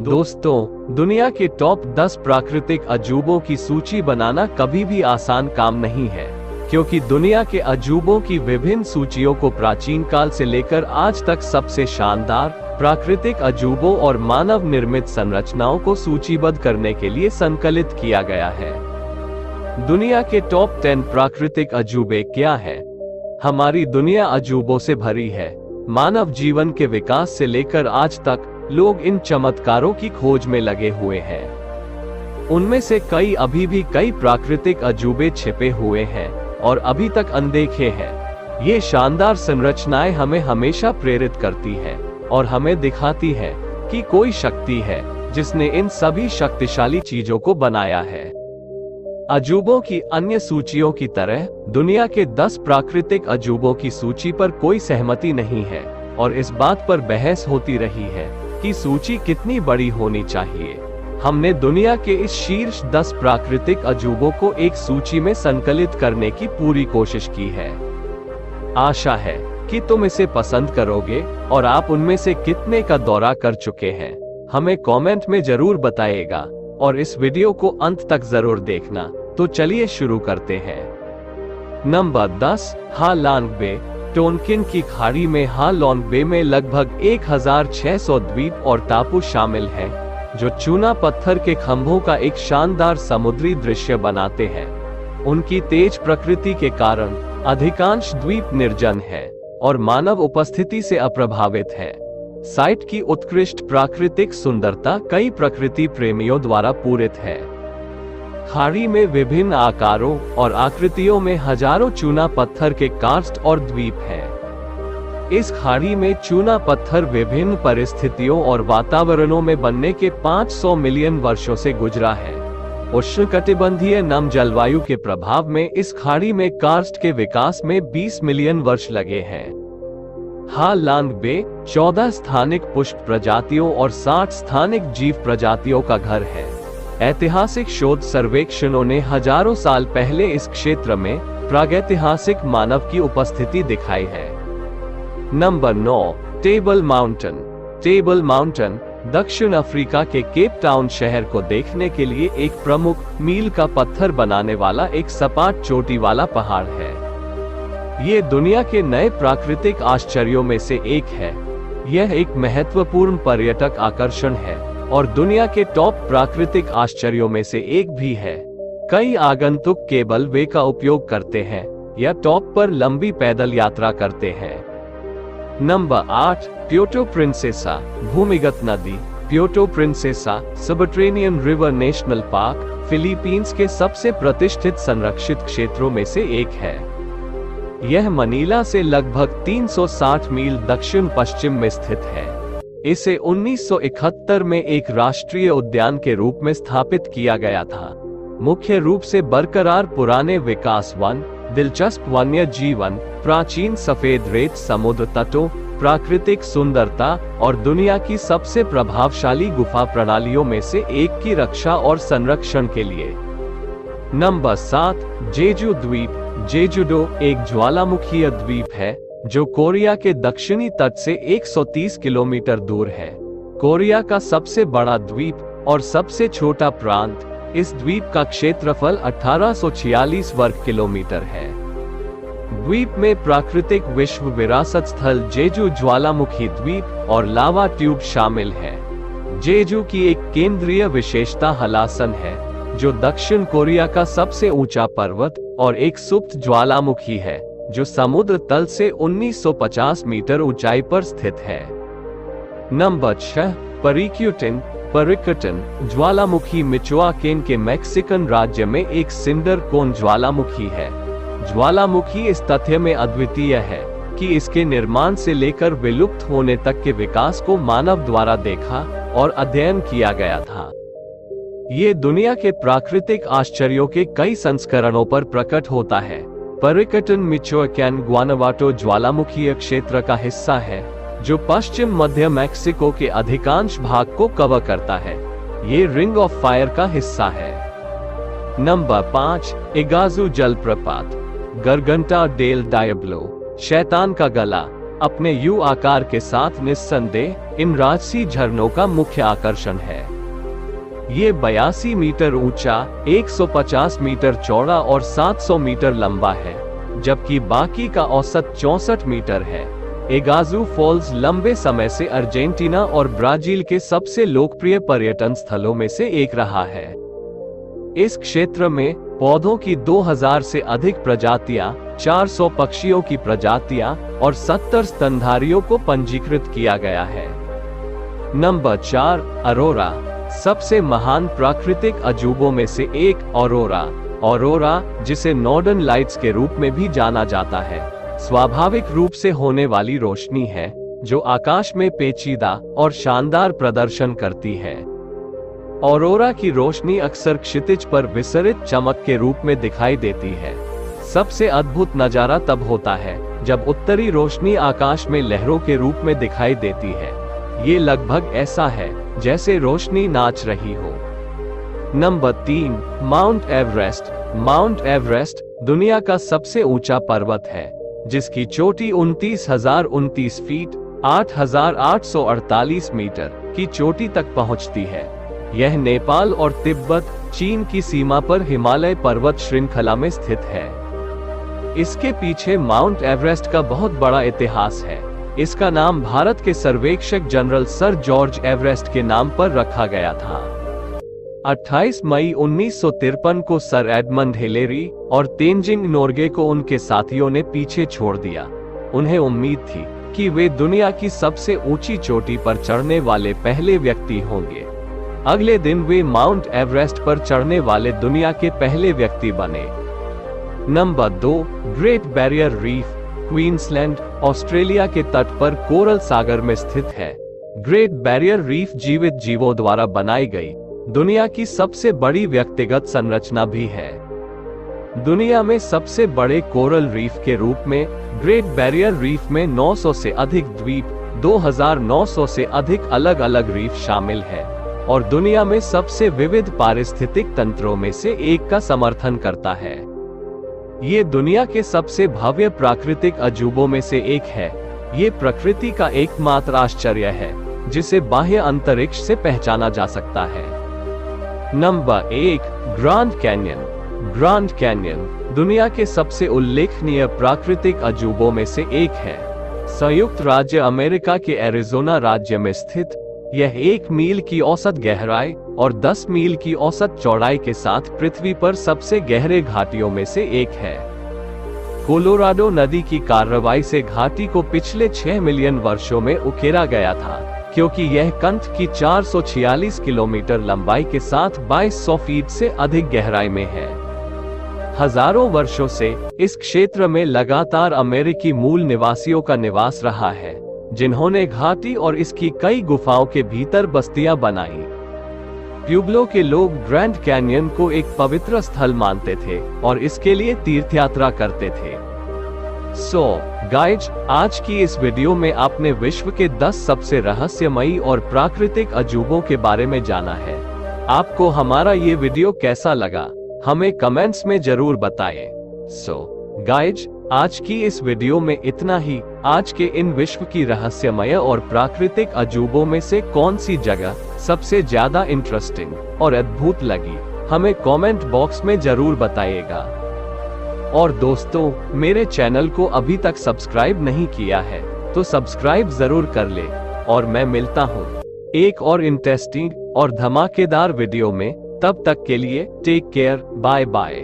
दोस्तों, दुनिया के टॉप 10 प्राकृतिक अजूबों की सूची बनाना कभी भी आसान काम नहीं है, क्योंकि दुनिया के अजूबों की विभिन्न सूचियों को प्राचीन काल से लेकर आज तक सबसे शानदार प्राकृतिक अजूबों और मानव निर्मित संरचनाओं को सूचीबद्ध करने के लिए संकलित किया गया है। दुनिया के टॉप 10 प्राकृतिक अजूबे क्या हैं? हमारी दुनिया अजूबों से भरी है। मानव जीवन के विकास से लेकर आज तक लोग इन चमत्कारों की खोज में लगे हुए हैं। उनमें से कई अभी भी कई प्राकृतिक अजूबे छिपे हुए हैं और अभी तक अनदेखे हैं। ये शानदार संरचनाएं हमें हमेशा प्रेरित करती हैं और हमें दिखाती हैं कि कोई शक्ति है जिसने इन सभी शक्तिशाली चीजों को बनाया है। अजूबों की अन्य सूचियों की तरह दुनिया के 10 प्राकृतिक अजूबों की सूची पर कोई सहमति नहीं है और इस बात पर बहस होती रही है कि सूची कितनी बड़ी होनी चाहिए। हमने दुनिया के इस शीर्ष 10 प्राकृतिक अजूबों को एक सूची में संकलित करने की पूरी कोशिश की है। आशा है कि तुम इसे पसंद करोगे और आप उनमें से कितने का दौरा कर चुके हैं हमें कमेंट में जरूर बताइएगा और इस वीडियो को अंत तक जरूर देखना। तो चलिए शुरू करते हैं। नंबर 10, हा लॉन्ग बे। टोनकिन की खाड़ी में हा लॉन्ग बे में लगभग 1600 द्वीप और टापू शामिल हैं, जो चूना पत्थर के खंभों का एक शानदार समुद्री दृश्य बनाते हैं। उनकी तेज प्रकृति के कारण अधिकांश द्वीप निर्जन है और मानव उपस्थिति से अप्रभावित है। साइट की उत्कृष्ट प्राकृतिक सुंदरता कई प्रकृति प्रेमियों द्वारा पूरित है। खाड़ी में विभिन्न आकारों और आकृतियों में हजारों चूना पत्थर के कार्स्ट और द्वीप हैं। इस खाड़ी में चूना पत्थर विभिन्न परिस्थितियों और वातावरणों में बनने के 500 मिलियन वर्षों से गुजरा है। उष्णकटिबंधीय नम जलवायु के प्रभाव में इस खाड़ी में कार्स्ट के विकास में 20 मिलियन वर्ष लगे हैं। हा लॉन्ग बे 14 स्थानिक पुष्प प्रजातियों और 60 स्थानिक जीव प्रजातियों का घर है। ऐतिहासिक शोध सर्वेक्षणों ने हजारों साल पहले इस क्षेत्र में प्रागैतिहासिक मानव की उपस्थिति दिखाई है। Number 9, table mountain. Table mountain दक्षिण अफ्रीका के केप टाउन शहर को देखने के लिए एक प्रमुख मील का पत्थर बनाने वाला एक सपाट चोटी वाला पहाड़ है। ये दुनिया के नए प्राकृतिक आश्चर्यों में से एक है। यह एक महत्वपूर्ण पर्यटक आकर्षण है और दुनिया के टॉप प्राकृतिक आश्चर्यों में से एक भी है। कई आगंतुक केबल वे का उपयोग करते हैं या टॉप पर लंबी पैदल यात्रा करते हैं। Number 8, Puerto Princesa. भूमिगत नदी Puerto Princesa subterranean river national park Philippines के सबसे प्रतिष्ठित संरक्षित क्षेत्रों में से एक है। यह मनीला से लगभग 360 मील दक्षिण पश्चिम में स्थित है। इसे 1971 में एक राष्ट्रीय उद्यान के रूप में स्थापित किया गया था। मुख्य रूप से बरकरार पुराने विकास वन, दिलचस्प वन्य जीवन, प्राचीन सफेद रेत समुद्र तटों, प्राकृतिक सुंदरता और दुनिया की सबसे प्रभावशाली गुफा प्रणालियों में से एक की रक्षा और संरक्षण के लिए। नंबर 7, जेजू द्वीप। जेजुडो एक ज्वालामुखीय द्वीप है जो कोरिया के दक्षिणी तट से 130 किलोमीटर दूर है। कोरिया का सबसे बड़ा द्वीप और सबसे छोटा प्रांत, इस द्वीप का क्षेत्रफल 1846 वर्ग किलोमीटर है। द्वीप में प्राकृतिक विश्व विरासत स्थल जेजू ज्वालामुखी द्वीप और लावा ट्यूब शामिल है। जेजू की एक केंद्रीय विशेषता हलासन है, जो दक्षिण कोरिया का सबसे ऊंचा पर्वत और एक सुप्त ज्वालामुखी है जो समुद्र तल से 1950 मीटर ऊंचाई पर स्थित है। नंबर 6, परिक्यूटिन। परिक्यूटिन ज्वालामुखी मिचोआकेन के मैक्सिकन राज्य में एक सिंडर कोन ज्वालामुखी है। ज्वालामुखी इस तथ्य में अद्वितीय है कि इसके निर्माण से लेकर विलुप्त होने तक के विकास को मानव द्वारा देखा और अध्ययन किया गया था। ये दुनिया के प्राकृतिक आश्चर्यों के कई संस्करणों पर प्रकट होता है। परिक्यूटिन मिचोआकेन ग्वानावाटो ज्वालामुखीय क्षेत्र का हिस्सा है जो पश्चिम मध्य मैक्सिको के अधिकांश भाग को कवर करता है। ये रिंग ऑफ फायर का हिस्सा है। नंबर 5, इगाजू जलप्रपात। गरगंटा डेल डायब्लो शैतान का गला अपने यू आकार के साथ निस्संदेह इन राजसी झरनों का मुख्य आकर्षण है। ये 82 मीटर ऊंचा, 150 मीटर चौड़ा और 700 मीटर लंबा है, जबकि बाकी का औसत 64 मीटर है। इगाजू फॉल्स लंबे समय से अर्जेंटीना और ब्राजील के सबसे लोकप्रिय पर्यटन स्थलों में से एक रहा है। इस क्षेत्र में पौधों की 2000 से अधिक प्रजातियां, 400 पक्षियों की प्रजातियां और 70 स्तनधारियों को पंजीकृत किया गया है। नंबर 4, अरोरा। सबसे महान प्राकृतिक अजूबों में से एक ऑरोरा, जिसे नॉर्दर्न लाइट्स के रूप में भी जाना जाता है, स्वाभाविक रूप से होने वाली रोशनी है जो आकाश में पेचीदा और शानदार प्रदर्शन करती है। ऑरोरा की रोशनी अक्सर क्षितिज पर विसरित चमक के रूप में दिखाई देती है। सबसे अद्भुत नजारा तब होता है जब उत्तरी रोशनी आकाश में लहरों के रूप में दिखाई देती है। ये लगभग ऐसा है जैसे रोशनी नाच रही हो। Number 3, mount Everest. Mount Everest दुनिया का सबसे ऊंचा पर्वत है, जिसकी चोटी 29,029 फीट 8,848 मीटर की चोटी तक पहुंचती है। यह नेपाल और तिब्बत, चीन की सीमा पर हिमालय पर्वत श्रृंखला में स्थित है। इसके पीछे माउंट एवरेस्ट का बहुत बड़ा इतिहास है। इसका नाम भारत के सर्वेक्षक जनरल सर जॉर्ज एवरेस्ट के नाम पर रखा गया था। 28 मई 1953 को सर एडमंड हिलेरी और तेनजिंग नोर्गे को उनके साथियों ने पीछे छोड़ दिया। उन्हें उम्मीद थी कि वे दुनिया की सबसे ऊंची चोटी पर चढ़ने वाले पहले व्यक्ति होंगे। अगले दिन वे माउंट एवरेस्ट पर चढ़ने वाले दुनिया के पहले व्यक्ति बने। Number 2, great barrier reef. Queensland, Australia के तट पर कोरल सागर में स्थित है। ग्रेट बैरियर रीफ जीवित जीवों द्वारा बनाई गई दुनिया की सबसे बड़ी व्यक्तिगत संरचना भी है। दुनिया में सबसे बड़े कोरल रीफ के रूप में ग्रेट बैरियर रीफ में 900 से अधिक द्वीप, 2900 से अधिक अलग अलग रीफ शामिल है और दुनिया में सबसे विविध पारिस्थितिक तंत्रों में से एक का समर्थन करता है। ये दुनिया के सबसे भव्य प्राकृतिक अजूबों में से एक है। ये प्रकृति का एकमात्र आश्चर्य है जिसे बाह्य अंतरिक्ष से पहचाना जा सकता है। Number 1, grand Canyon. Grand Canyon दुनिया के सबसे उल्लेखनीय प्राकृतिक अजूबों में से एक है। संयुक्त राज्य अमेरिका के एरिज़ोना राज्य में स्थित यह 1 मील की औसत गहराई और 10 मील की औसत चौड़ाई के साथ पृथ्वी पर सबसे गहरे घाटियों में से एक है। कोलोराडो नदी की कार्रवाई से घाटी को पिछले 6 मिलियन वर्षों में उकेरा गया था, क्योंकि यह कंठ की 446 किलोमीटर लंबाई के साथ 2200 फीट से अधिक गहराई में है। हजारों वर्षों से इस क्षेत्र में लगातार अमेरिकी मूल निवासियों का निवास रहा है, जिन्होंने घाटी और इसकी कई गुफाओं के भीतर बस्तियां बनाई। प्यूब्लो के लोग ग्रैंड कैन्यन को एक पवित्र स्थल मानते थे और इसके लिए तीर्थयात्रा करते थे। गाइज, आज की इस वीडियो में आपने विश्व के 10 सबसे रहस्यमयी और प्राकृतिक अजूबों के बारे में जाना है। आपको हमारा ये वीडियो कैसा लगा, हमें कमेंट्स में जरूर बताएं। गाइज, आज की इस वीडियो में इतना ही। आज के इन विश्व की रहस्यमय और प्राकृतिक अजूबों में से कौन सी जगह सबसे ज्यादा इंटरेस्टिंग और अद्भुत लगी, हमें कमेंट बॉक्स में जरूर बताइएगा। और दोस्तों, मेरे चैनल को अभी तक सब्सक्राइब नहीं किया है तो सब्सक्राइब जरूर कर ले। और मैं मिलता हूँ एक और इंटरेस्टिंग और धमाकेदार वीडियो में। तब तक के लिए टेक केयर, बाय बाय।